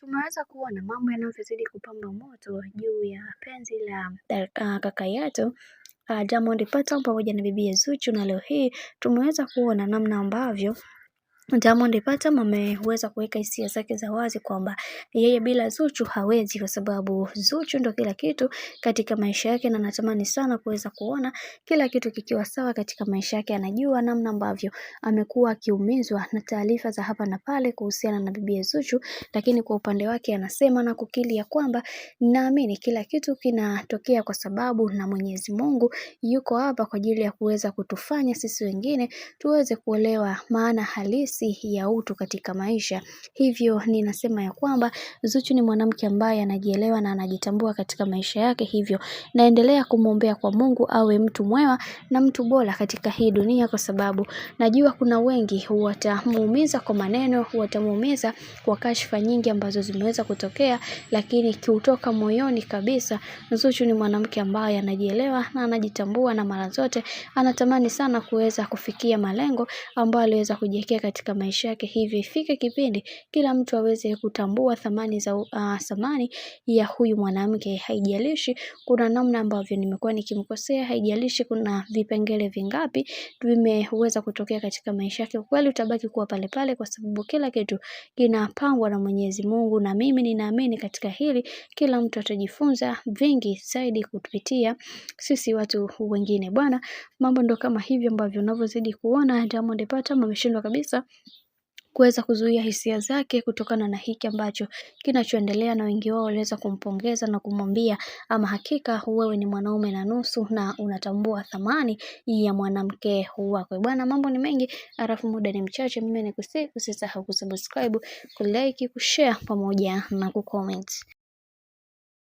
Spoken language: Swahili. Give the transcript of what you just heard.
tumeweza kuona mambo yanavyozidi kupamba moto juu ya penzi la kaka yetu Diamond Platnumz pamoja na bibi Zuchu, na leo hii tumeweza kuona namna ambavyo Diamond Platnumz ameweza kuweka hisia zake za wazi kwamba yeye bila Zuchu hawezi, kwa sababu Zuchu ndo kila kitu katika maisha yake, na anatamani sana kuweza kuona kila kitu kikiwa sawa katika maisha yake. Anajua namna ambavyo amekuwa akiumizwa na taarifa za hapa na pale kuhusiana na bibi Zuchu, lakini kwa upande wake anasema na kukiri ya kwamba naamini kila kitu kinatokea kwa sababu na Mwenyezi Mungu yuko hapa kwa ajili ya kuweza kutufanya sisi wengine tuweze kuelewa maana halisi ya utu katika maisha. Hivyo ninasema ya kwamba Zuchu ni mwanamke ambaye anajielewa na anajitambua katika maisha yake, hivyo naendelea kumwombea kwa Mungu awe mtu mwema na mtu bora katika hii dunia, kwa sababu najua kuna wengi watamuumiza kwa maneno, watamuumiza kwa kashfa nyingi ambazo zimeweza kutokea, lakini kutoka moyoni kabisa Zuchu ni mwanamke ambaye anajielewa na anajitambua, na mara zote anatamani sana kuweza kufikia malengo ambayo aliweza kujiwekea katika maisha yake. Hivi ifike kipindi kila mtu aweze kutambua thamani ya huyu mwanamke. Haijalishi kuna namna ambavyo nimekuwa nikimkosea, haijalishi kuna vipengele vingapi vimeweza kutokea katika maisha yake, kweli utabaki kuwa pale pale, kwa sababu kila kitu kinapangwa na Mwenyezi Mungu, na mimi ninaamini katika hili kila mtu atajifunza vingi zaidi kupitia sisi watu wengine. Bwana, mambo ndo kama hivyo ambavyo unavyozidi kuona Diamond Platnumz ameshindwa kabisa kuweza kuzuia hisia zake kutokana na hiki ambacho kinachoendelea, na wengi wao waliweza kumpongeza na kumwambia ama hakika wewe ni mwanaume na nusu na unatambua thamani ya mwanamke wako. Bwana, mambo ni mengi, alafu muda ni mchache. Mimi nikusisahau kusubscribe, kulike, kushare pamoja na kucomment.